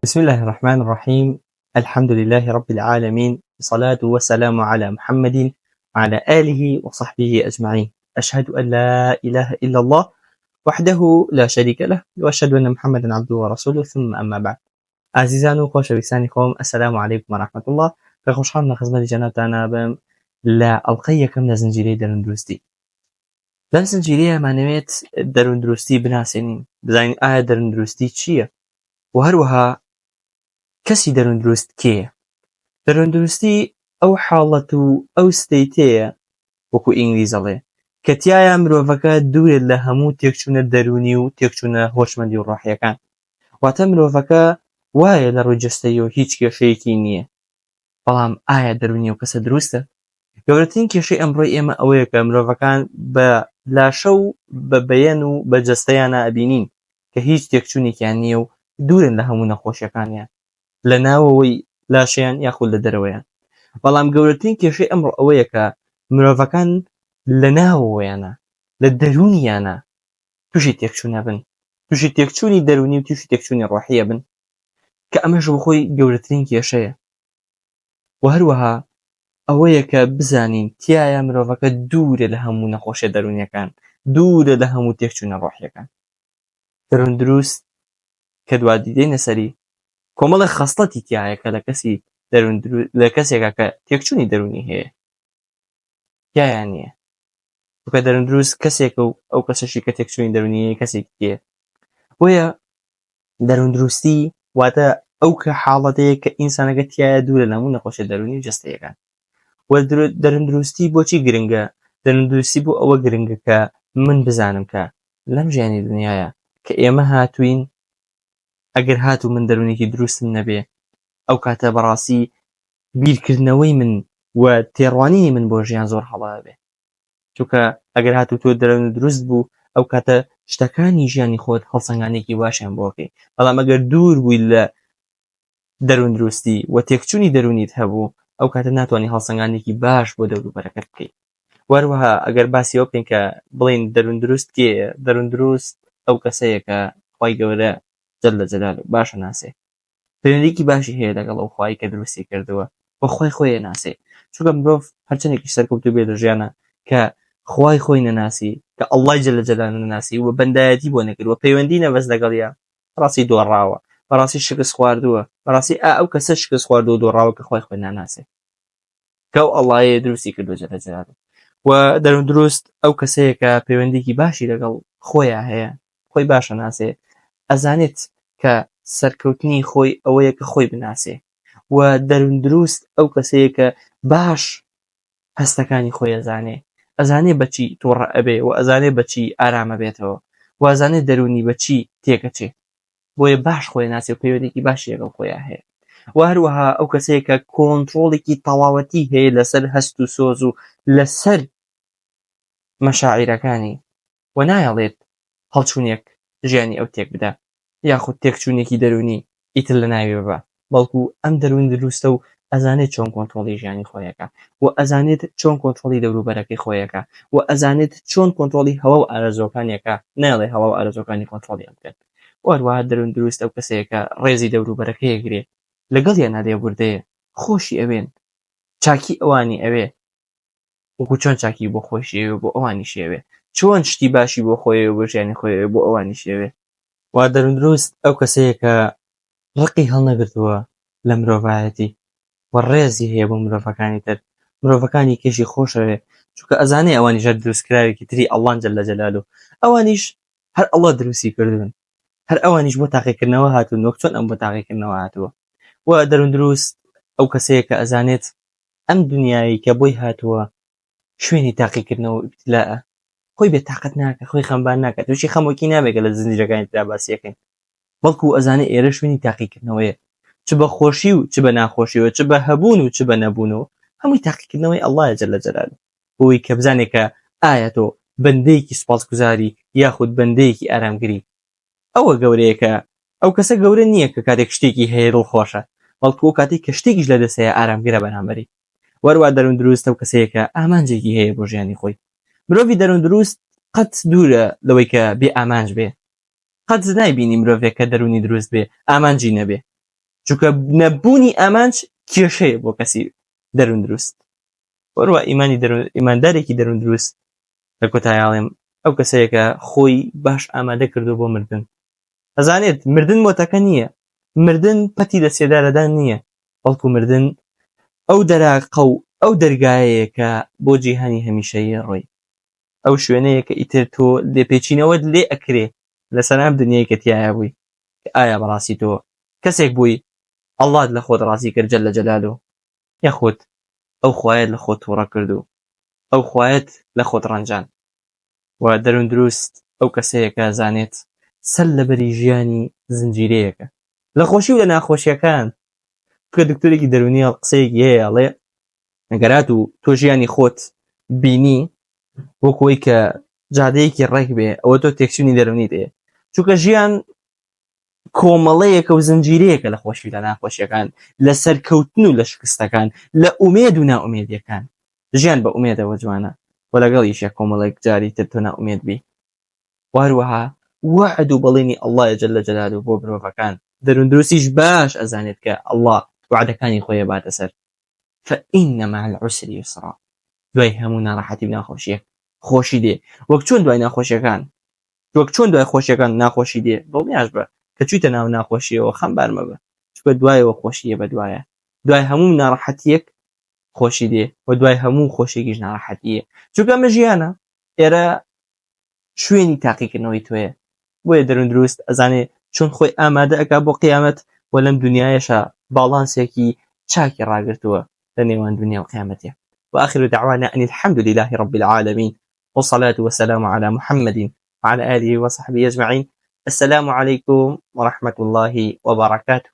بسم الله الرحمن الرحيم. الحمد لله رب العالمين، الصلاة والسلام على محمد وعلى آله وصحبه أجمعين. أشهد أن لا إله إلا الله وحده لا شريك له، وأشهد أن محمدا عبده ورسوله، ثم أما بعد. عزيزان وخوشەویستانیکۆم، السلام عليكم ورحمة الله. فخۆشحاڵم لە خزمەتی جەنابتانە بم لە ئەڵقەی یەکەم لە زنجیرەی دەروندروستی. لەم زنجیرەیە مانەوێت دەروندروستی بناسێنین، بزانین ئایا دەروندروستی چییە و هەروەها کەسی دەروندروست کێیە. دەروندروستی ئەو حاڵەت و ئەو ستەیتەیە، وەکو ئینگلیز دەڵێ، کە تایە مرۆڤەکە دوورێت لە هەموو تێکچوونە دەرونی و تێکچوونە هۆشمەندی و ڕۆحیەکان. واتە مرۆڤەکە وایە لە ڕووی جەستەیی و هیچ کێشەیەکی نییە. بەڵام ئایا دەرونی و کەسە دروستە؟ گەورەترین کێشەی ئەمڕۆی ئێمە ئەوەیە کە مرۆڤەکان بە لاشە و بە بەیەن و بە جەستەیان ئەبینین کە هیچ تێکچوونێکیان نییە و دوورن لە هەموو نەخۆشیەکانیان، لە ناوەوەی لاشەیان یاخود لە دەرەوەیان. بەڵام گەورەترین کێشەی ئەمڕۆ ئەوەیە کە مرۆڤەکان لە ناوەوەیانە، لە دەرونیانە تووشی تێکچوونە بن، تووشی تێکچوونی دەرونی و تووشی تێکچوونی ڕۆحیە بن، کە ئەمەش بەخۆی گەورەترین کێشەیە. و هەروەها ئەوەیە کە بزانین تایە مرۆڤەکە دوورە لە هەموو نەخۆشیە دەرونیەکان، دوورە لە هەموو تێکچوونە ڕۆحیەکان. دەروندروست کە دوا دیدەینە سەری کۆمەڵی خەسڵەتی تایە کە لە کەسێکە کە تێکچوونی دەرونی هەیە یان نییە. وکە دەروندروست کەسێکە و ئەو کەسەشی کە تێکچوونی دەرونی هەیە کەسێکی تێیە. بۆیە دەروندروستی واتە ئەو کە حاڵەتەیە کە ئینسانەکە تایە دوورە لە هەموو نەخۆشیە دەرونی و جەستەیەکان. و دەروندروستی بۆچی گرنگە؟ دەروندروستی بۆ ئەوە گرنگە کە من بزانم کە لەم ژیانی دنیاە کە ئێمە هاتوین، ئەگەر هاتوو من دەرونێکی دروستم نەبێ، ئەو کاتە بەڕاستی بیرکردنەوەی من و تێڕوانینی من بۆ ژیان زۆر هەڵا بێ. چونکە ئەگەر هاتوو تۆ دەرون دروست بوو، ئەو کاتە شتەکانی ژیانی خۆت هەڵسەنگانێکی باشیان بۆکەی. بەڵام ئەگەر دوور بووی لە دەروندروستی و تێکچوونی دەرونیت هەبوو، ئەو کاتە ناتوانانی هەڵسەنگانێکی باش بۆ دەوروبەرەکەت بکەیت. وەروەها ئەگەر باسی ئەو بکەین کە بڵین دەروندروست کێیە، دەروندروست ئەو کەسەیە کە خوای گەورە جەلە جەلالوه باشە ناسێ، پەیوەندیکی باشی هەیە لەگەڵ ئەو خوای کە دروستی کردووە، بۆ خوای خۆی ناسێ. چونکە مرۆڤ هەرچەندێکی سەرکەوتوو بێ لە ژیانە کە خوای خۆی نەناسی، کە ئەڵڵای جەلە جەلالوه نەناسی و بەندایەتی بۆ نەکردووە، پەیوەندی نەبەست لەگەڵیە، بەڕاستی دۆڕاوە، بەڕاستی شکست خواردووە، بەڕاستی ئەو کەسە شکست خواردووە دۆڕاوە کە خوای خۆی ناناسێ، کە ئەو ئەڵڵایە دروستی کردووە جەلە جەلالوه. و دەروندروست ئەو کەسەیە کە پەیوەندیکی باشی لەگەڵ خۆیان هەیە، خۆی باشە ناسێ، ئەزانێت کە سەرکەوتنی خۆی ئەوەیە کە خۆی بناسێ. و دەروندروست ئەو کەسەیە کە باش هەستەکانی خۆی ئەزانێ بەچی تووڕە ئەبێ و ئەزانێ بەچی ئارامە بێتەوە و ئەزانێ دەرونی بەچی تێکەچێ، بۆیە باش خۆی ناسێ و پەیوەندیکی باشی لەگەڵ خۆیان هەیە. و هەروەها ئەو کەسەیە کە کۆنتڕۆڵێکی تەواوەتی هەیە لەسەر هەست و سۆز و لەسەر مەشاعیرەکانی، و نایەڵێت هەڵچوونێک ژیانی ئەو تێک بدە یاخود تێکچوونێکی دەرونی ئیتر لە ناوی ببە، بەڵکو ئەم دەروندروستە و ئەزانێت چۆن کۆنتڕۆڵی ژیانی خۆیەکە و ئەزانێت چۆن کۆنتڕۆڵی دەوروبەرەکەی خۆیەکە و ئەزانێت چۆن کۆنتڕۆڵی هەوا و ئارەزوەکانیەکە، نەڵێ هەوا و ئارەزوەکانی کۆنتڕۆڵیان بکەن. وەروەها دەروندروست ئەو کەسەیە کە ڕێزی دەوروبەرەکەی ئەگرێ، لەگەڵیان نادێبوردەیە، خۆشی ئەوێن، چاکی ئەوانی ئەوێ، وەکو چۆن چاکی بۆ خۆشی ئەوێ بۆ ئەوانی شێوێ، چۆن شتی باشی بۆ خۆی بۆ ژیانی خۆی بۆ ئەوانی شێوێ. وا دەروندروست ئەو کەسەیە کە ڕقی هەڵنەگرتووە لە مرۆڤایەتی و ڕێزی هەیە بۆ مرۆڤەکانی تر، مرۆڤەکانی کێشی خۆشەوێ، چونکە ئەزانێ ئەوانیش دروستکراوێکی تری ئەڵڵان جەلە جەلالوه، ئەوانیش هەر ئەڵڵا دروستی کردوون، هەر ئەوانیش بۆ تاقیکردنەوە هاتوون وەک چۆن ئەم بۆ تاقیکردنەوە هاتووە. و دەروندروست ئەو کەسەیە کە ئەزانێت ئەم دنیایی کە بۆی هاتووە شوێنی تاقیکردنەوە و ئیبتیلاە، خۆی بێتاقەت ناکە، خۆی خەمبان ناکات، تووشی خەمۆکی نابێت لە زنجیرەکانی ترا باسیەکەین، بەڵکو ئەزانێ ئێرە شوێنی تاقیکردنەوەیە، چ بە خۆشی و چ بە ناخۆشیەوە، چ بە هەبوون و چ بە نەبوونەوە، هەمووی تاقیکردنەوەی ئەڵڵایە جەلە جەلالوه، بۆی کە بزانێت کە ئایا تۆ بەندەیەکی سوپاسگوزاری یاخود بەندەیەکی ئارامگری. ئەوە گەورەیە کە ئەو کەسە گەورە نییە کە کاتێک شتێکی هەیە دڵخۆشە، بەڵکو ئەو کاتێک کە شتێکیش لە دەستەیە ئارامگرە بەرامبەری. وەروە دەروندروست ئەو کەسەیە کە ئامانجێکی هەیە بۆ ژیانی خۆی. مرۆڤی دەروندروست قەت دوورە لەوەی کە بێ ئامانج بێ، قەت نایبینی مرۆڤێک کە دەرونی دروست بێ ئامانجی نەبێ، چونکە نەبوونی ئەمانش کێشەیە بۆ کەسی دەروون دروست وەروە ئیماندارێکی دەروون دروست لە کۆتاییاڵێم ئەو کەسەیەکە خۆی باش ئامادە کردو بۆ مردن ئەزانێت مردن مۆتەکە نییە مردن پەتی دەسێدارەدان نییە بەڵکو مردن ئەو دەراقە و ئەو دەرگایەیە کە بۆ جیهانی هەمیشەیی ڕۆی ئەو شوێنەیە کە ئیتر تۆ لێپێچینەوەت لێ ئەکرێ لە سەرام دنیای کە تایە بووی ئایا بەڕاستی تۆ کەسێک بووی ئەڵڵات لە خۆت ڕازی کرد جەل لە جەلالو یاخۆت ئەو خوایەت لە خۆت تووڕە کردو ئەو خوایەت لە خۆت ڕەنجان و دەروون دروست ئەو کەسەیەکە زانێت سەر لەبەری ژیانی زنجیرەیەکە لە خۆشی و لە ناخۆشیەکان کە دکتۆرێکی دەرونیە قسەیەکی هەیە ئەڵێ ئەگەرات و تۆ ژیانی خۆت بینی وەکوەی کە جادەیەکی ڕێک بێ ئەوە تۆ تێکچوونی دەرونیت هەیە چونکە ژیان کۆمەڵەیەکە و زنجیرەیەکە لە خۆشی لە ناخۆشیەکان لە سەرکەوتن و لە شکستەکان لە ئومێد و ناومێدیەکان ژیان بە ئومێدەوە جوانە و لەگەڵیشە کۆمەڵێک جاری تر تۆ ناومێد بی واروەها وعد و بەڵێنی ئەڵڵایە جەل لە جەلالو بۆ مرۆڤەکان دەروون دروستیش باش ئەزانێت کە ئەڵڵا وعدەکانی خۆیە باتە سەر فإن مع العسر يسرا دوای هەموو ناڕەحەتی و ناخۆشیەک خۆشی دێ وەک چۆن دوای ناخۆشیەکان وەک چۆن دوای خۆشیەکان ناخۆشی دێ دڵنیاش بە کە چوویتە ناو ناخۆشیەوە خەمبار مەبە چونکە دوایەوە خۆشیە بەدوایە دوای هەموو ناڕەحەتیەک خۆشی دێ و دوای هەموو خۆشێکیش ناڕەحەتیە چونکە ئەمە ژیانە ئێرە شوێنی تاقیکردنەوەی تۆیە بۆیە دەروون دروست ئەزانێ چۆن خۆی ئامادە ئەکا بۆ قیامەت و لەم دنیایەشە باڵانسێکی چاکی ڕاگرتووە لە نێوان دنیا و قیامەتێ وآخر دعوانا أن الحمد لله رب العالمين والصلاة والسلام على محمد وعلى آله وصحبه أجمعين السلام عليكم ورحمة الله وبركاته